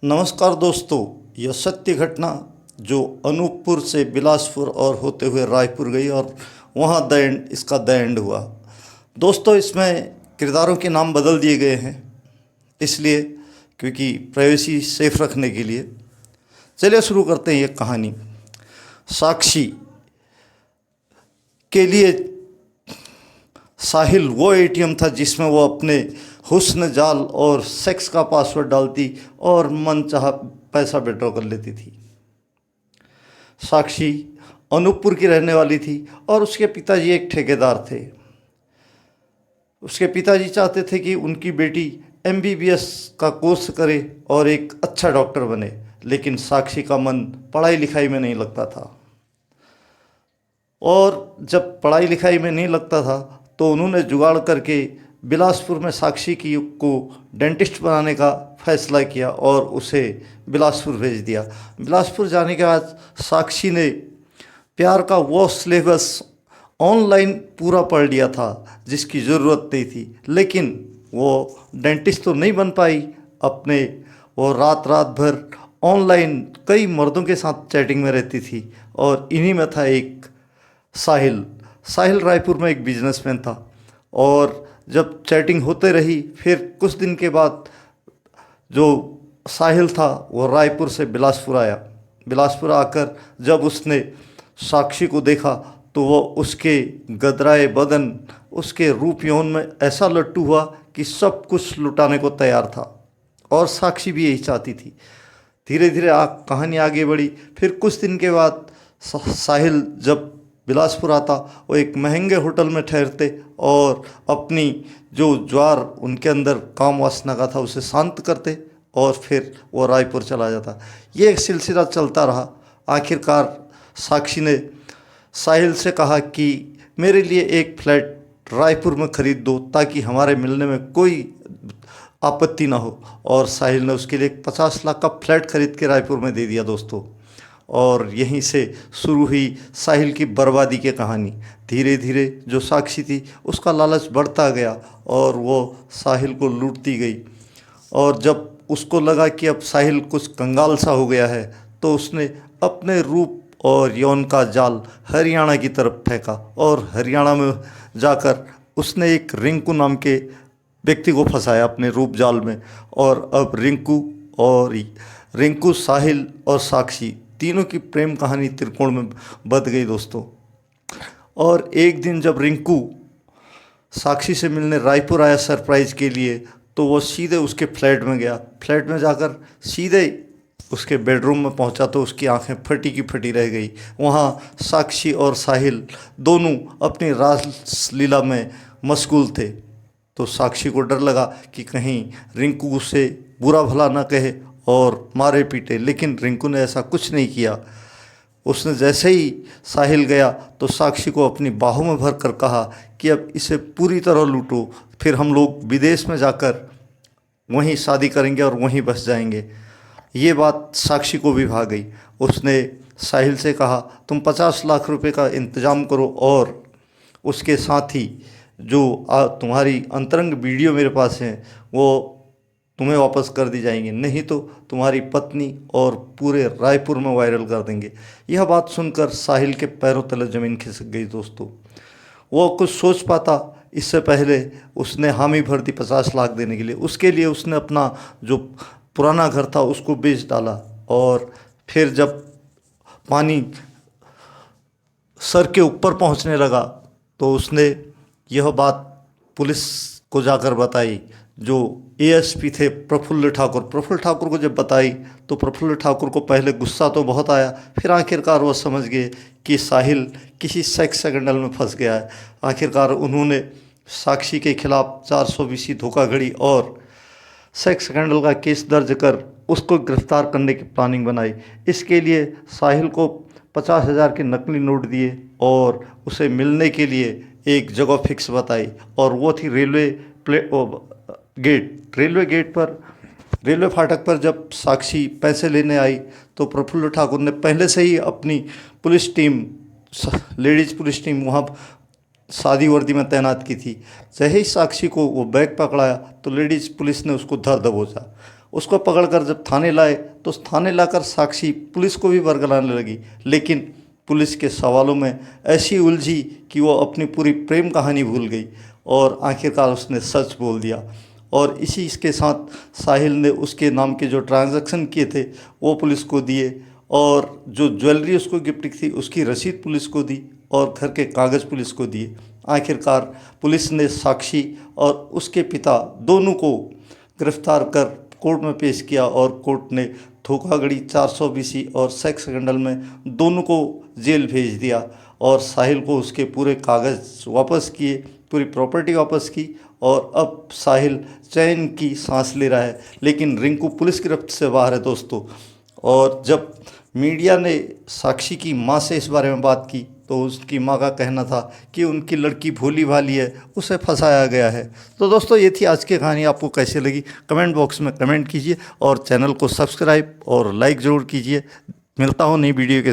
नमस्कार दोस्तों, यह सत्य घटना जो अनूपपुर से बिलासपुर और होते हुए रायपुर गई और वहाँ इसका द एंड हुआ। दोस्तों, इसमें किरदारों के नाम बदल दिए गए हैं, इसलिए क्योंकि प्राइवेसी सेफ रखने के लिए। चलिए शुरू करते हैं ये कहानी। साक्षी के लिए साहिल वो एटीएम था जिसमें वो अपने हुस्न जाल और सेक्स का पासवर्ड डालती और मनचाहा पैसा विड्रॉ कर लेती थी। साक्षी अनूपपुर की रहने वाली थी और उसके पिताजी एक ठेकेदार थे। उसके पिताजी चाहते थे कि उनकी बेटी एमबीबीएस का कोर्स करे और एक अच्छा डॉक्टर बने, लेकिन साक्षी का मन पढ़ाई लिखाई में नहीं लगता था। और जब पढ़ाई लिखाई में नहीं लगता था तो उन्होंने जुगाड़ करके बिलासपुर में साक्षी को डेंटिस्ट बनाने का फैसला किया और उसे बिलासपुर भेज दिया। बिलासपुर जाने के बाद साक्षी ने प्यार का वो सिलेबस ऑनलाइन पूरा पढ़ लिया था जिसकी ज़रूरत नहीं थी, लेकिन वो डेंटिस्ट तो नहीं बन पाई। वो रात भर ऑनलाइन कई मर्दों के साथ चैटिंग में रहती थी और इन्हीं में था एक साहिल रायपुर में एक बिजनेसमैन था। और जब चैटिंग होते रही, फिर कुछ दिन के बाद जो साहिल था वो रायपुर से बिलासपुर आया। बिलासपुर आकर जब उसने साक्षी को देखा तो वो उसके गदराए बदन, उसके रूप यौवन में ऐसा लट्टू हुआ कि सब कुछ लुटाने को तैयार था। और साक्षी भी यही चाहती थी। धीरे धीरे कहानी आगे बढ़ी। फिर कुछ दिन के बाद साहिल जब बिलासपुर आता, वो एक महंगे होटल में ठहरते और अपनी जो ज्वार उनके अंदर काम वासना का था उसे शांत करते और फिर वो रायपुर चला जाता। ये एक सिलसिला चलता रहा। आखिरकार साक्षी ने साहिल से कहा कि मेरे लिए एक फ्लैट रायपुर में ख़रीद दो ताकि हमारे मिलने में कोई आपत्ति ना हो। और साहिल ने उसके लिए 50 लाख का फ्लैट खरीद के रायपुर में दे दिया दोस्तों। और यहीं से शुरू हुई साहिल की बर्बादी की कहानी। धीरे धीरे जो साक्षी थी उसका लालच बढ़ता गया और वो साहिल को लूटती गई। और जब उसको लगा कि अब साहिल कुछ कंगाल सा हो गया है तो उसने अपने रूप और यौन का जाल हरियाणा की तरफ फेंका और हरियाणा में जाकर उसने एक रिंकू नाम के व्यक्ति को फंसाया अपने रूप जाल में। और अब रिंकू, साहिल और साक्षी तीनों की प्रेम कहानी त्रिकोण में बध गई दोस्तों। और एक दिन जब रिंकू साक्षी से मिलने रायपुर आया सरप्राइज़ के लिए, तो वो सीधे उसके फ्लैट में गया। फ्लैट में जाकर सीधे उसके बेडरूम में पहुंचा तो उसकी आंखें फटी की फटी रह गई। वहाँ साक्षी और साहिल दोनों अपनी रासलीला में मशगूल थे। तो साक्षी को डर लगा कि कहीं रिंकू उसे बुरा भला ना कहे और मारे पीटे, लेकिन रिंकू ने ऐसा कुछ नहीं किया। उसने जैसे ही साहिल गया तो साक्षी को अपनी बाहों में भर कर कहा कि अब इसे पूरी तरह लूटो, फिर हम लोग विदेश में जाकर वहीं शादी करेंगे और वहीं बस जाएंगे। ये बात साक्षी को भी भा गई। उसने साहिल से कहा तुम 50 लाख रुपए का इंतज़ाम करो और उसके साथ ही जो तुम्हारी अंतरंग वीडियो मेरे पास हैं वो तुम्हें वापस कर दी जाएंगी, नहीं तो तुम्हारी पत्नी और पूरे रायपुर में वायरल कर देंगे। यह बात सुनकर साहिल के पैरों तले ज़मीन खिसक गई दोस्तों। वो कुछ सोच पाता इससे पहले उसने हामी भर दी 50 लाख देने के लिए। उसके लिए उसने अपना जो पुराना घर था उसको बेच डाला। और फिर जब पानी सर के ऊपर पहुंचने लगा तो उसने यह बात पुलिस को जाकर बताई। जो एएसपी थे प्रफुल्ल ठाकुर को जब बताई तो प्रफुल्ल ठाकुर को पहले गुस्सा तो बहुत आया, फिर आखिरकार वो समझ गए कि साहिल किसी सेक्स स्कैंडल में फंस गया है। आखिरकार उन्होंने साक्षी के खिलाफ 420 धोखाधड़ी और सेक्स स्कैंडल का केस दर्ज कर उसको गिरफ्तार करने की प्लानिंग बनाई। इसके लिए साहिल को 50,000 के नकली नोट दिए और उसे मिलने के लिए एक जगह फिक्स बताई, और वो थी रेलवे फाटक पर। जब साक्षी पैसे लेने आई तो प्रफुल्ल ठाकुर ने पहले से ही अपनी लेडीज़ पुलिस टीम वहाँ सादी वर्दी में तैनात की थी। जैसे ही साक्षी को वो बैग पकड़ाया तो लेडीज़ पुलिस ने उसको धर दबोचा उसको पकड़कर जब थाने लाए तो थाने लाकर साक्षी पुलिस को भी बरगलाने लगी, लेकिन पुलिस के सवालों में ऐसी उलझी कि वो अपनी पूरी प्रेम कहानी भूल गई और आखिरकार उसने सच बोल दिया। और इसी के साथ साहिल ने उसके नाम के जो ट्रांजैक्शन किए थे वो पुलिस को दिए, और जो ज्वेलरी उसको गिफ्ट की थी उसकी रसीद पुलिस को दी, और घर के कागज़ पुलिस को दिए। आखिरकार पुलिस ने साक्षी और उसके पिता दोनों को गिरफ्तार कर कोर्ट में पेश किया, और कोर्ट ने धोखाधड़ी 420 और सेक्स स्कैंडल में दोनों को जेल भेज दिया, और साहिल को उसके पूरे कागज़ वापस किए, पूरी प्रॉपर्टी वापस की, और अब साहिल चैन की सांस ले रहा है। लेकिन रिंकू पुलिस गिरफ्त से बाहर है दोस्तों। और जब मीडिया ने साक्षी की मां से इस बारे में बात की तो उसकी मां का कहना था कि उनकी लड़की भोली भाली है, उसे फंसाया गया है। तो दोस्तों ये थी आज की कहानी, आपको कैसी लगी कमेंट बॉक्स में कमेंट कीजिए और चैनल को सब्सक्राइब और लाइक ज़रूर कीजिए। मिलता हूँ नई वीडियो के